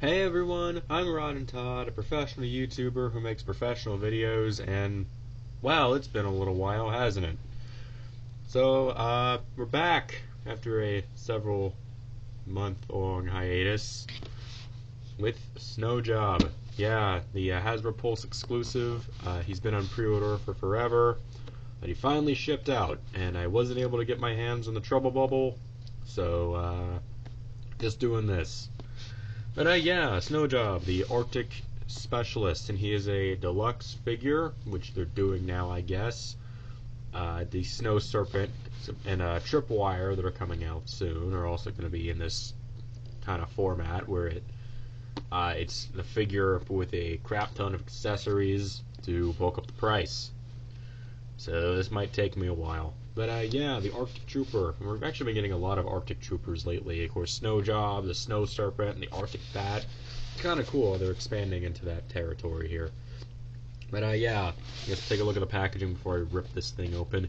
Hey everyone, I'm Rod and Todd, a professional YouTuber who makes professional videos, and well, it's been a little while, hasn't it? So, we're back after a several month-long hiatus with Snow Job. Yeah, the Hasbro Pulse exclusive. He's been on pre-order for forever, but he finally shipped out, and I wasn't able to get my hands on the Trouble Bubble, so, just doing this. But yeah, Snow Job, the Arctic specialist, and he is a deluxe figure, which they're doing now, I guess. The Snow Serpent and Tripwire that are coming out soon are also going to be in this kind of format where it's the figure with a crap ton of accessories to bulk up the price. So this might take me a while. But yeah, the Arctic Trooper. We've actually been getting a lot of Arctic Troopers lately. Of course, Snow Job, the Snow Serpent, and the Arctic Bat. Kind of cool. They're expanding into that territory here. But yeah, let's take a look at the packaging before I rip this thing open.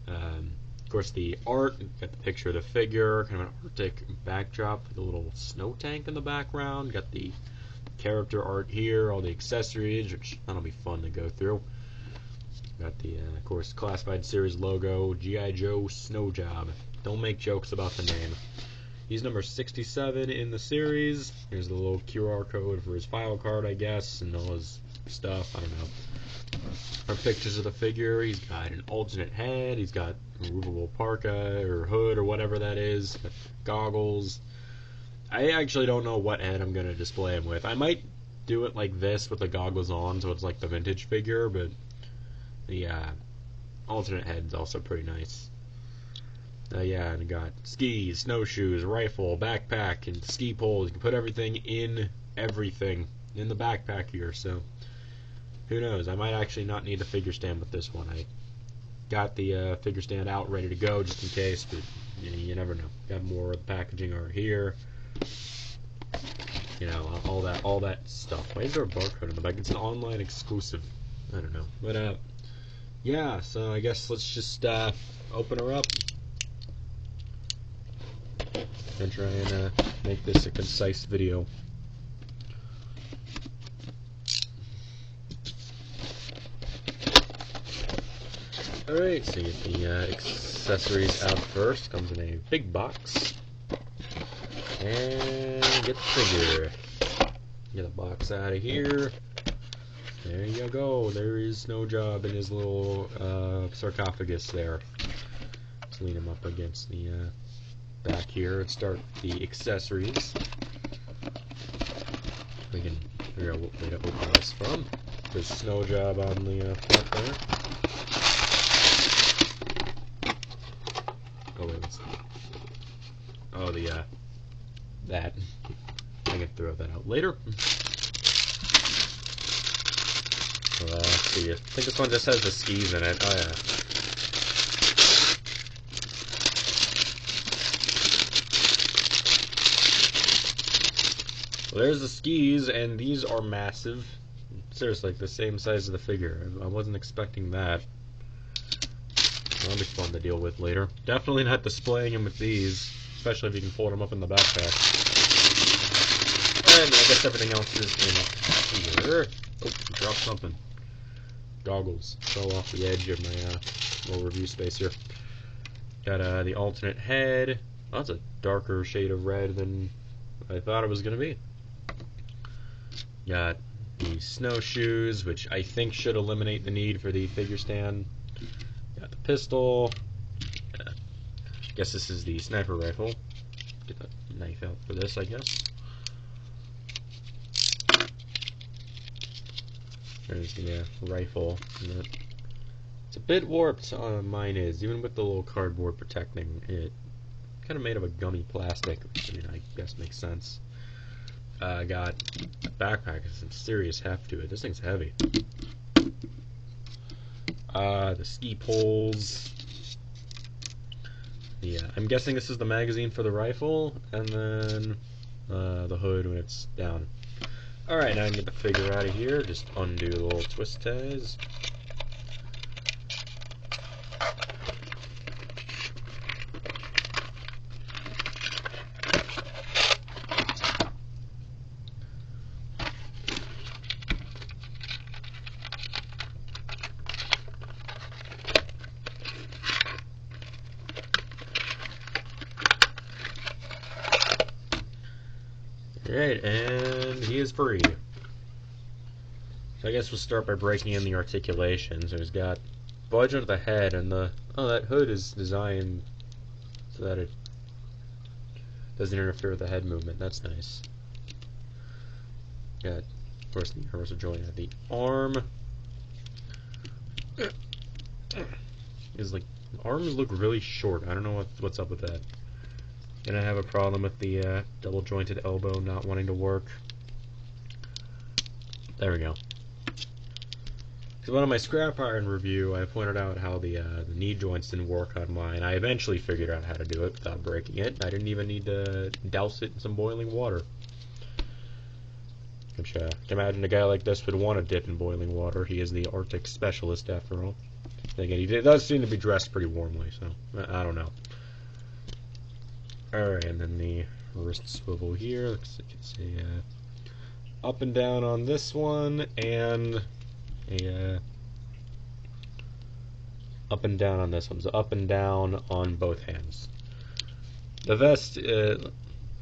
Of course, the art, got the picture of the figure, kind of an Arctic backdrop with a little snow tank in the background. Got the character art here, all the accessories, which that'll be fun to go through. Got the, of course, Classified Series logo, G.I. Joe Snow Job. Don't make jokes about the name. He's number 67 in the series. Here's the little QR code for his file card, I guess, and all his stuff. I don't know. Our pictures of the figure. He's got an alternate head. He's got a removable parka or hood or whatever that is. Got goggles. I actually don't know what head I'm going to display him with. I might do it like this with the goggles on, so it's like the vintage figure, but the alternate head's also pretty nice. Yeah, and I got skis, snowshoes, rifle, backpack, and ski poles. You can put everything in the backpack here, so who knows? I might actually not need a figure stand with this one. I got the figure stand out ready to go just in case, but you never know. Got more of the packaging art here. You know, all that stuff. Why is there a barcode in the back? It's an online exclusive. I don't know. But yeah, so I guess let's just open her up and try and make this a concise video. Alright, so you get the accessories out first. Comes in a big box. And get the figure. Get the box out of here. There you go. There is Snow Job in his little sarcophagus there. Let's lean him up against the back here and start the accessories. We can figure out what way to open this from. There's Snow Job on the front there. Oh wait, what's that? Oh, that. I can throw that out later. Let's see. I think this one just has the skis in it. Oh yeah. Well, there's the skis, and these are massive. Seriously, like the same size as the figure. I wasn't expecting that. That'll be fun to deal with later. Definitely not displaying him with these, especially if you can fold them up in the backpack. And I guess everything else is in here. Oh, dropped something. Goggles fell off the edge of my little review space here. Got the alternate head. Oh, that's a darker shade of red than I thought it was going to be. Got the snowshoes, which I think should eliminate the need for the figure stand. Got the pistol. Guess this is the sniper rifle. Get the knife out for this, I guess. There's the rifle. It's a bit warped, mine is, even with the little cardboard protecting it. Kind of made of a gummy plastic, which I guess makes sense. Got a backpack with some serious heft to it. This thing's heavy. The ski poles. Yeah, I'm guessing this is the magazine for the rifle, and then the hood when it's down. Alright, now I can get the figure out of here. Just undo the little twist ties. Alright, and he is free. So I guess we'll start by breaking in the articulation. So he's got budge under the head, and that hood is designed so that it doesn't interfere with the head movement. That's nice. Got, of course, the universal joint at the arm. Is like arms look really short. I don't know what's up with that. And I have a problem with the double jointed elbow not wanting to work. There we go. Because one of my scrap iron review, I pointed out how the knee joints didn't work on mine. I eventually figured out how to do it without breaking it. I didn't even need to douse it in some boiling water. Which, I can imagine a guy like this would want to dip in boiling water. He is the Arctic specialist, after all. Again, he does seem to be dressed pretty warmly, so I don't know. Alright, and then the wrist swivel here. Looks like it's a up and down on this one, and a up and down on this one. So up and down on both hands. The vest,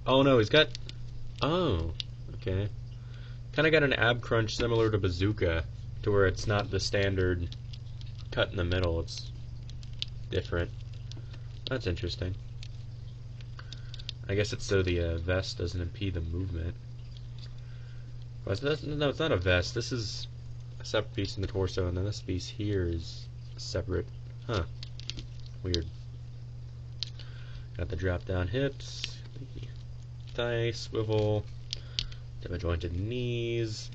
oh no, he's got, oh, okay. Kind of got an ab crunch similar to Bazooka, to where it's not the standard cut in the middle, it's different. That's interesting. I guess it's so the vest doesn't impede the movement. Well, no, it's not a vest. This is a separate piece in the torso, and then this piece here is separate. Huh. Weird. Got the drop down hips, the thigh swivel, double jointed knees,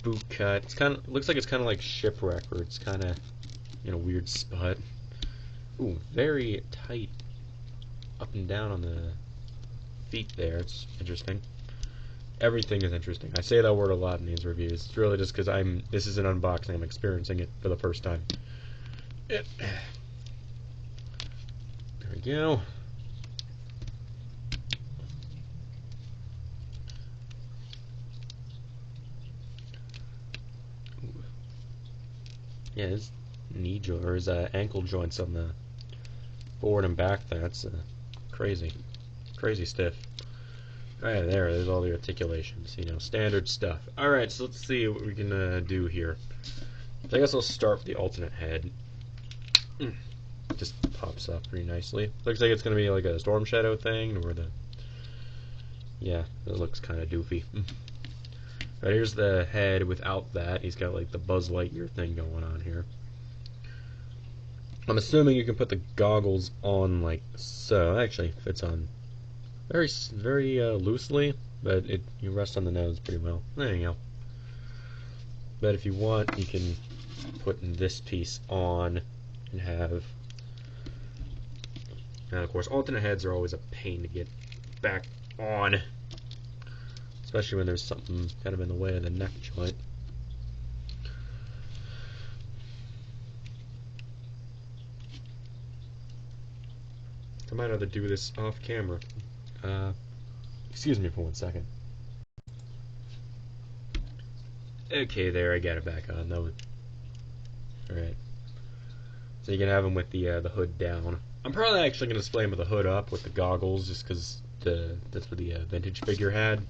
boot cut. It's kind of looks like it's kind of like Shipwreck, where it's kind of in a weird spot. Ooh, very tight up and down on the feet there. It's interesting. Everything is interesting. I say that word a lot in these reviews. It's really just because this is an unboxing. I'm experiencing it for the first time. There we go. Yeah, his knee joint or his ankle joints on the forward and back. That's crazy, crazy stiff. Alright, there's all the articulations. You know, standard stuff. Alright, so let's see what we can do here. So I guess I'll start with the alternate head. Just pops up pretty nicely. Looks like it's going to be like a Storm Shadow thing, or yeah, it looks kind of doofy. Right, here's the head without that. He's got like the Buzz Lightyear thing going on here. I'm assuming you can put the goggles on like so. It actually fits on very loosely, but you rest on the nose pretty well. There you go. But if you want, you can put this piece on and have. And of course, alternate heads are always a pain to get back on, especially when there's something kind of in the way of the neck joint. I might have to do this off camera. Excuse me for 1 second. Okay, there, I got it back on. That was alright. So you can have them with the hood down. I'm probably actually going to display them with the hood up with the goggles, just because that's what the vintage figure had.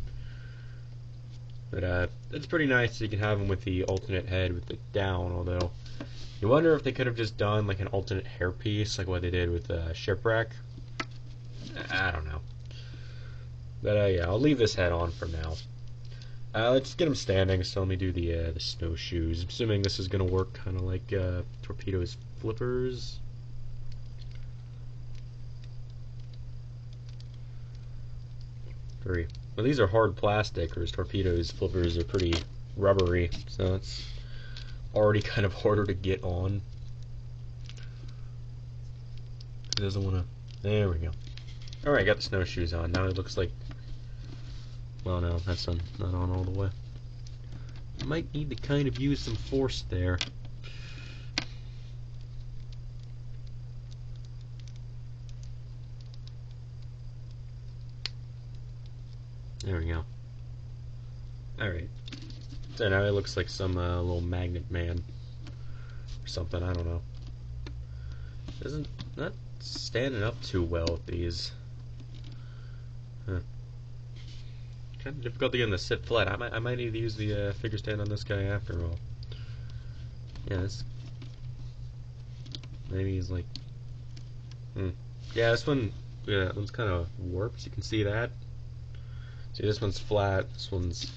But it's pretty nice. You can have them with the alternate head with the down. Although you wonder if they could have just done like an alternate hairpiece, like what they did with Shipwreck. I don't know. But yeah, I'll leave this head on for now. Let's get him standing. So let me do the snowshoes. I'm assuming this is gonna work kind of like Torpedo's flippers. Well, these are hard plastic, whereas Torpedo's flippers are pretty rubbery, so it's already kind of harder to get on. It doesn't want to. There we go. Alright, got the snowshoes on. Now it looks like. Well, no, that's not on all the way. Might need to kind of use some force there. There we go. Alright. So now it looks like some little magnet man or something, I don't know. Not standing up too well with these. Kind of difficult to get him to sit flat. I might need to use the figure stand on this guy after all. Yeah, this... Maybe he's like... Yeah, this one... Yeah, that one's kind of warped. You can see that. See, this one's flat. This one's...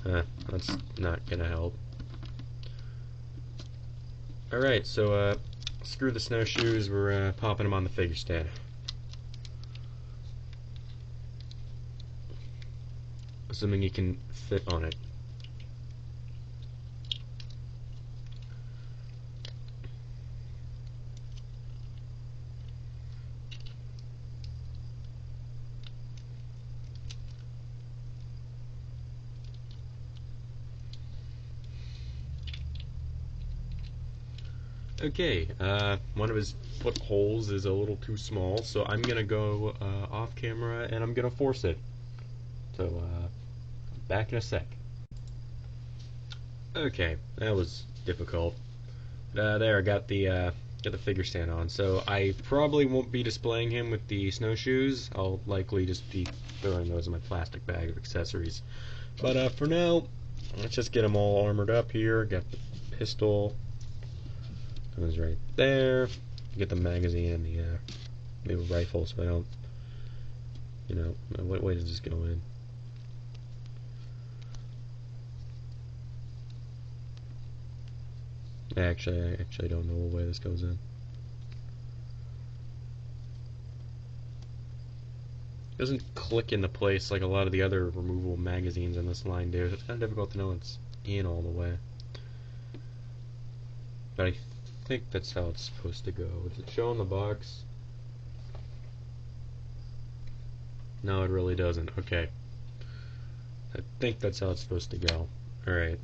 that's not gonna help. Alright, so, screw the snowshoes. We're, popping them on the figure stand. Assuming you can fit on it. Okay, one of his foot holes is a little too small, so I'm gonna go off camera and I'm gonna force it. So, back in a sec. Okay, that was difficult. There, I got the figure stand on. So I probably won't be displaying him with the snowshoes. I'll likely just be throwing those in my plastic bag of accessories. But for now, let's just get him all armored up here. Got the pistol. That was right there. Get the magazine and the new rifle, so I don't, you know, what way does this go in? Actually, I actually don't know what way this goes in. It doesn't click into place like a lot of the other removable magazines in this line do. It's kind of difficult to know it's in all the way. But I think that's how it's supposed to go. Does it show in the box? No, it really doesn't. Okay. I think that's how it's supposed to go. Alright.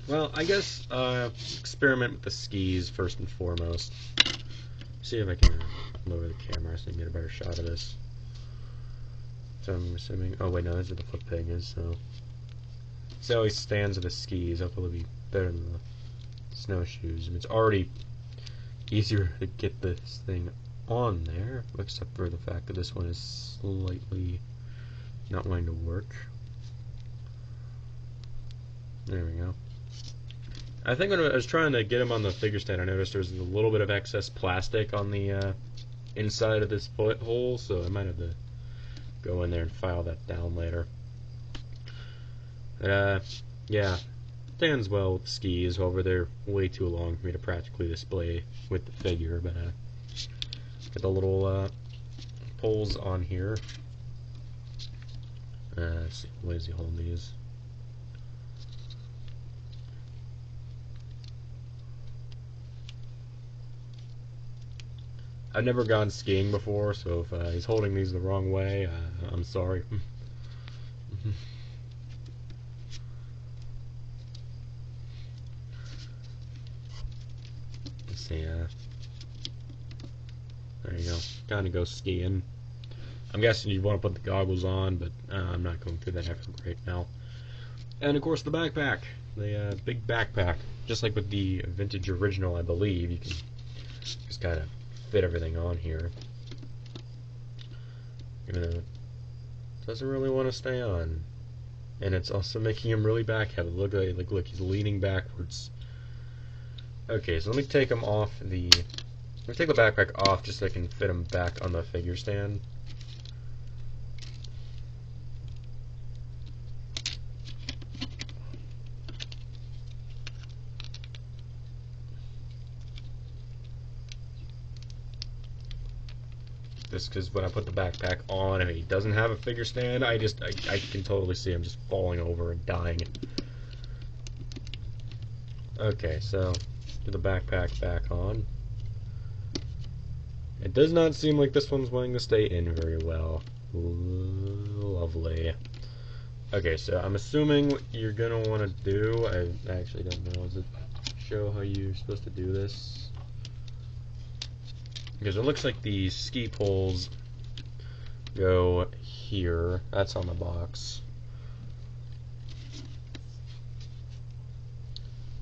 Well, I guess experiment with the skis first and foremost. See if I can lower the camera so I can get a better shot of this. So I'm assuming... Oh wait, no, this is the foot peg is, so... See how he stands with the skis. Hopefully it'll be better than the snowshoes. I mean, it's already easier to get this thing on there, except for the fact that this one is slightly not wanting to work. There we go. I think when I was trying to get him on the figure stand, I noticed there was a little bit of excess plastic on the inside of this foot hole, so I might have to go in there and file that down later. Yeah, stands well with the skis. However, they're way too long for me to practically display with the figure. But get the little poles on here. Let's see, what is he holding these? I've never gone skiing before, so if he's holding these the wrong way, I'm sorry. Let's see, there you go. Time to go skiing. I'm guessing you'd want to put the goggles on, but I'm not going through that effort right now. And of course the backpack. The big backpack. Just like with the vintage original, I believe, you can just kind of fit everything on here. Even though it doesn't really want to stay on. And it's also making him really back heavy. Look, he's leaning backwards. Okay, so let me take him off the... Let me take the backpack off just so I can fit him back on the figure stand. Just because when I put the backpack on and he doesn't have a figure stand, I can totally see him just falling over and dying. Okay, so put the backpack back on. It does not seem like this one's wanting to stay in very well. Lovely. Okay, so I'm assuming what you're gonna want to do, I actually don't know, does it show how you're supposed to do this? Because it looks like the ski poles go here. That's on the box.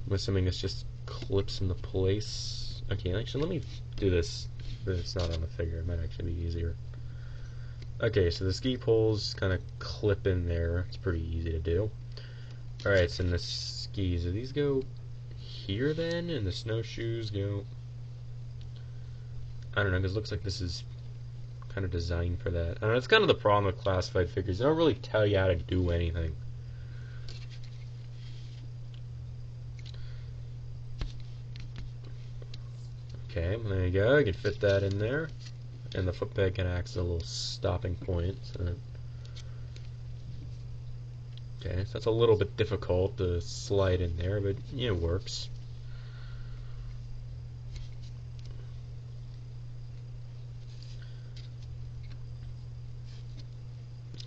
I'm assuming this just clips into place. Okay, actually, let me do this. But it's not on the figure. It might actually be easier. Okay, so the ski poles kind of clip in there. It's pretty easy to do. Alright, so the skis, do these go here then? And the snowshoes go... I don't know, because it looks like this is kind of designed for that. I don't know, it's kind of the problem with classified figures. They don't really tell you how to do anything. Okay, there you go. You can fit that in there. And the footpeg can act as a little stopping point. So. Okay, so that's a little bit difficult to slide in there, but yeah, it works.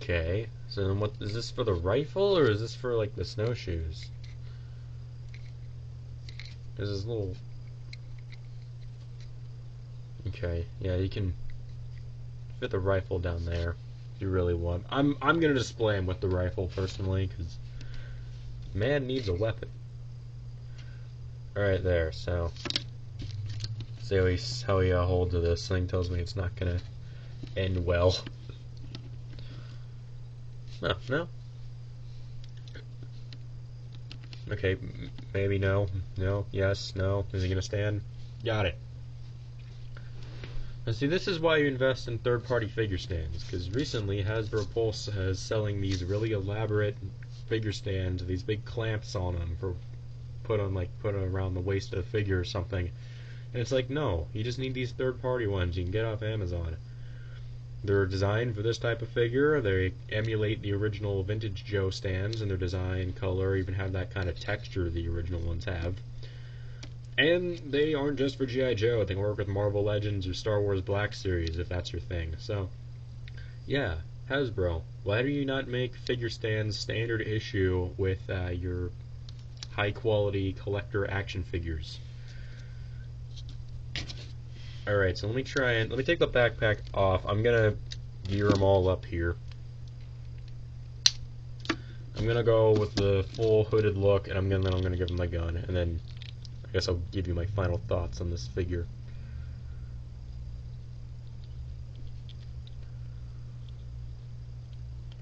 Okay, so then what is this for, the rifle, or is this for like the snowshoes? There's this little... Okay, yeah, you can fit the rifle down there if you really want. I'm gonna display him with the rifle personally, because man needs a weapon. Alright, there, so see how he holds to this thing. Tells me it's not gonna end well. No. Okay, maybe no. No, yes, no. Is he gonna stand? Got it. Now see, this is why you invest in third-party figure stands, because recently Hasbro Pulse is selling these really elaborate figure stands, these big clamps on them for put around the waist of the figure or something. And it's like, no, you just need these third-party ones you can get off Amazon. They're designed for this type of figure. They emulate the original vintage Joe stands in their design, color, even have that kind of texture the original ones have. And they aren't just for G.I. Joe. They work with Marvel Legends or Star Wars Black Series, if that's your thing. So, yeah, Hasbro, why do you not make figure stands standard issue with your high-quality collector action figures? Alright, so let me take the backpack off. I'm gonna gear them all up here. I'm gonna go with the full hooded look, and then I'm gonna give him my gun, and then I guess I'll give you my final thoughts on this figure.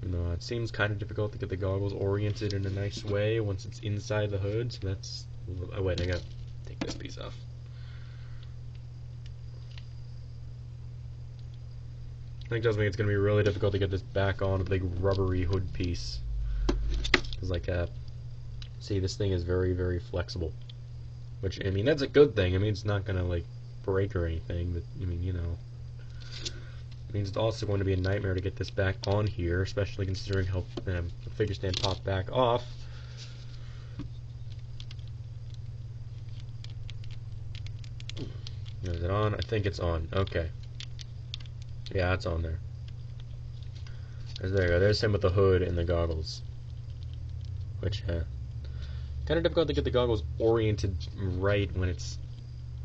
No, it seems kind of difficult to get the goggles oriented in a nice way once it's inside the hood, so that's... Oh wait, I gotta take this piece off. I think tells me it's going to be really difficult to get this back on a big rubbery hood piece. Because, like, see, this thing is very, very flexible. Which, I mean, that's a good thing. I mean, it's not going to, like, break or anything. But, I mean, you know. It means it's also going to be a nightmare to get this back on here, especially considering how the figure stand popped back off. Is it on? I think it's on. Okay. Yeah, it's on there. There you go. There's him with the hood and the goggles. Which, kind of difficult to get the goggles oriented right when it's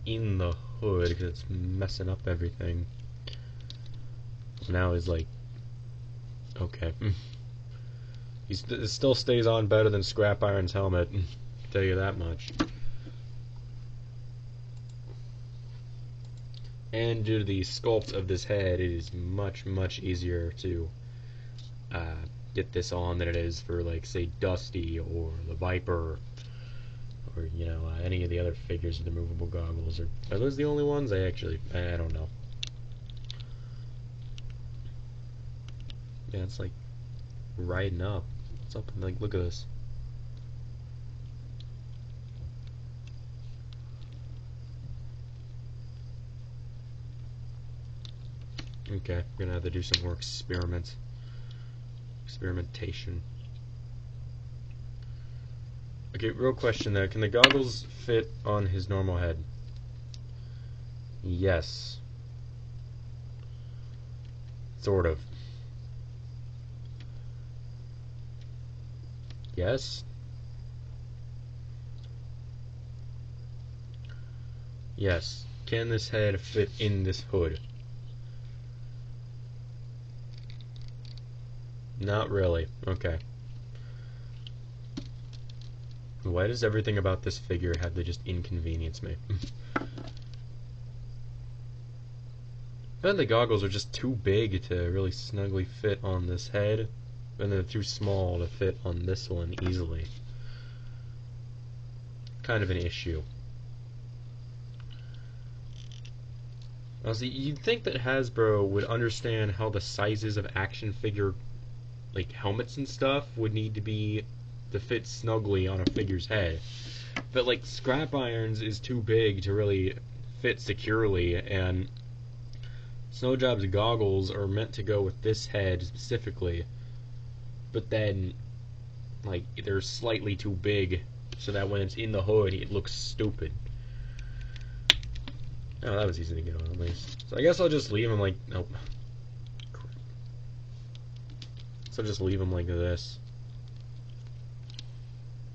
in the hood, because it's messing up everything. Now he's like, okay. It still stays on better than Scrap Iron's helmet, I'll tell you that much. And due to the sculpt of this head, it is much, much easier to get this on than it is for, like, say, Dusty or the Viper, or, you know, any of the other figures with the movable goggles. Or are those the only ones? I don't know. Yeah, it's like riding up. What's up? Like, look at this. Okay, I'm gonna have to do some more experimentation. Okay, real question though, can the goggles fit on his normal head? Yes. Sort of. Yes? Yes. Can this head fit in this hood? Not really. Okay. Why does everything about this figure have to just inconvenience me? But the goggles are just too big to really snugly fit on this head, and they're too small to fit on this one easily. Kind of an issue. Also, you'd think that Hasbro would understand how the sizes of action figure, like helmets and stuff, would need to be to fit snugly on a figure's head. But like Scrap Irons is too big to really fit securely, and Snowjob's goggles are meant to go with this head specifically, but then like they're slightly too big so that when it's in the hood it looks stupid. Oh, that was easy to get on at least. So I guess I'll just leave him like, nope. So I'll just leave him like this.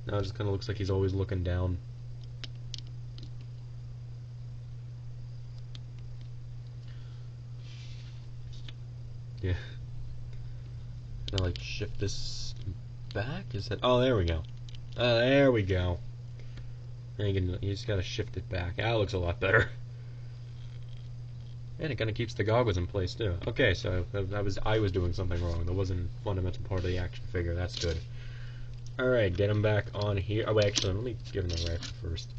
Now it just kind of looks like he's always looking down. Yeah. Can I like shift this back? Is that? Oh, there we go. There we go. You just gotta shift it back. That looks a lot better. And it kind of keeps the goggles in place too. Okay, so I was doing something wrong. That wasn't a fundamental part of the action figure. That's good. All right, get him back on here. Oh, wait, actually, let me give him the rifle first.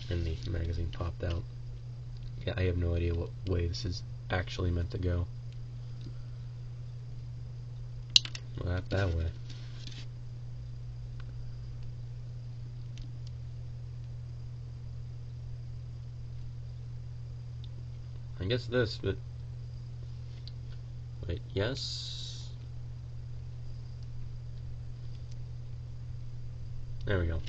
And the magazine popped out. Yeah, I have no idea what way this is actually meant to go. Well, not that way. I guess this, but wait, yes. There we go.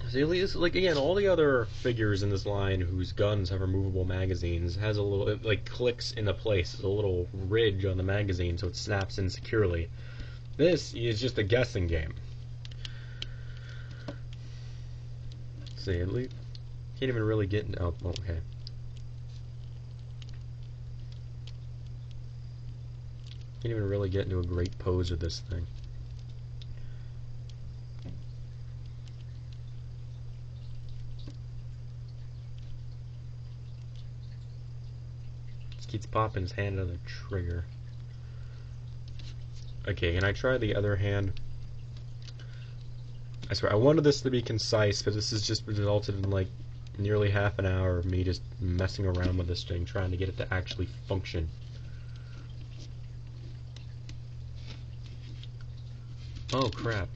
See, at least, like, again, all the other figures in this line whose guns have removable magazines has a little, it, like, clicks into place. There's a little ridge on the magazine so it snaps in securely. This is just a guessing game. Let's see, at least can't even really get into, oh, okay. Can't even really get into a great pose with this thing. Just keeps popping his hand out of the trigger. Okay, can I try the other hand? I swear, I wanted this to be concise, but this has just resulted in like nearly half an hour of me just messing around with this thing, trying to get it to actually function. Oh crap.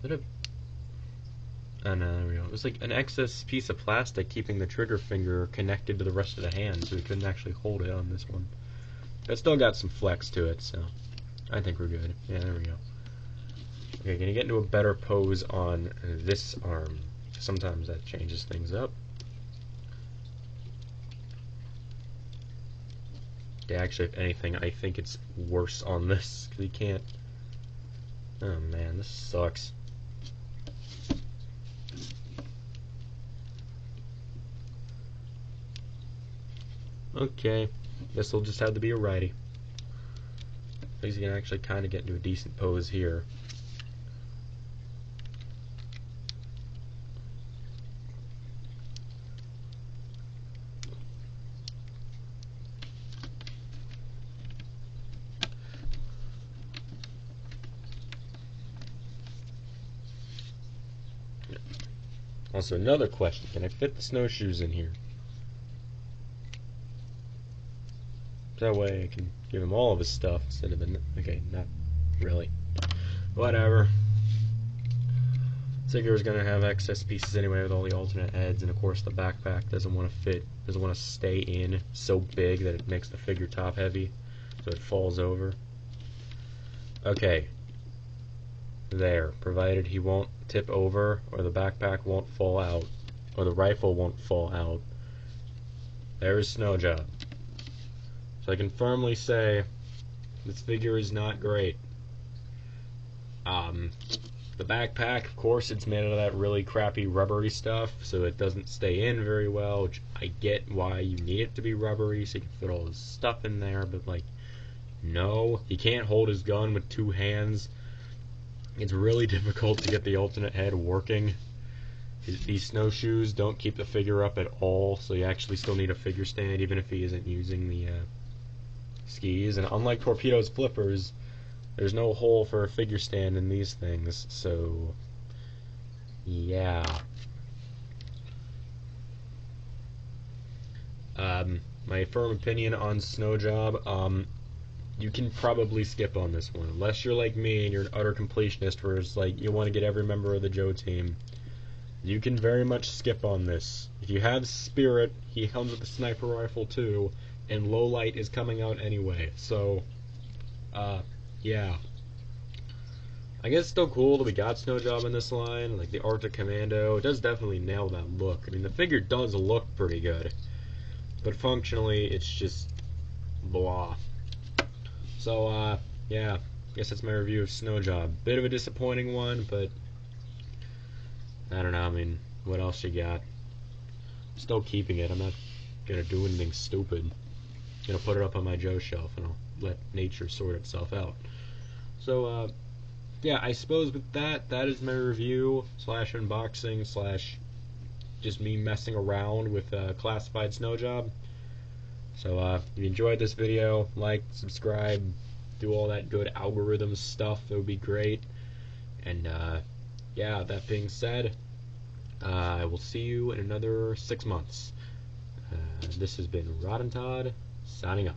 Oh no, there we go. It was like an excess piece of plastic keeping the trigger finger connected to the rest of the hand, so we couldn't actually hold it on this one. It's still got some flex to it, so I think we're good. Yeah, there we go. Okay, can you get into a better pose on this arm? Sometimes that changes things up. Yeah, actually, if anything, I think it's worse on this, because you can't... Oh man, this sucks. Okay, this will just have to be a righty. At least you can actually kind of get into a decent pose here. Also, another question, can I fit the snowshoes in here? That way I can give him all of his stuff instead of the... Okay, not really. Whatever. Figure's gonna have excess pieces anyway with all the alternate heads, and of course the backpack doesn't want to fit, doesn't want to stay in so big that it makes the figure top heavy, so it falls over. Okay. There, provided he won't tip over, or the backpack won't fall out, or the rifle won't fall out. There's Snowjob. So I can firmly say this figure is not great. The backpack, of course, it's made out of that really crappy rubbery stuff, so it doesn't stay in very well, which I get why you need it to be rubbery, so you can fit all this stuff in there, but like, No, he can't hold his gun with two hands. It's really difficult to get the alternate head working. These snowshoes don't keep the figure up at all, so you actually still need a figure stand even if he isn't using the skis. And unlike Torpedo's flippers, there's no hole for a figure stand in these things, so yeah. My firm opinion on Snow Job, you can probably skip on this one, unless you're like me and you're an utter completionist where it's like you want to get every member of the Joe team. You can very much skip on this. If you have Spirit, he comes with a sniper rifle too, and Low Light is coming out anyway, so yeah. I guess it's still cool that we got Snow Job in this line, like the Arctic Commando. It does definitely nail that look. I mean, the figure does look pretty good, but functionally, it's just blah. So, yeah, I guess that's my review of Snow Job. Bit of a disappointing one, but I don't know, I mean, what else you got? I'm still keeping it. I'm not gonna do anything stupid. I'm gonna put it up on my Joe shelf, and I'll let nature sort itself out. So, yeah, I suppose with that is my review / unboxing / just me messing around with classified Snow Job. So if you enjoyed this video, like, subscribe, do all that good algorithm stuff. It would be great. And yeah, that being said, I will see you in another 6 months. This has been Rod and Todd signing off.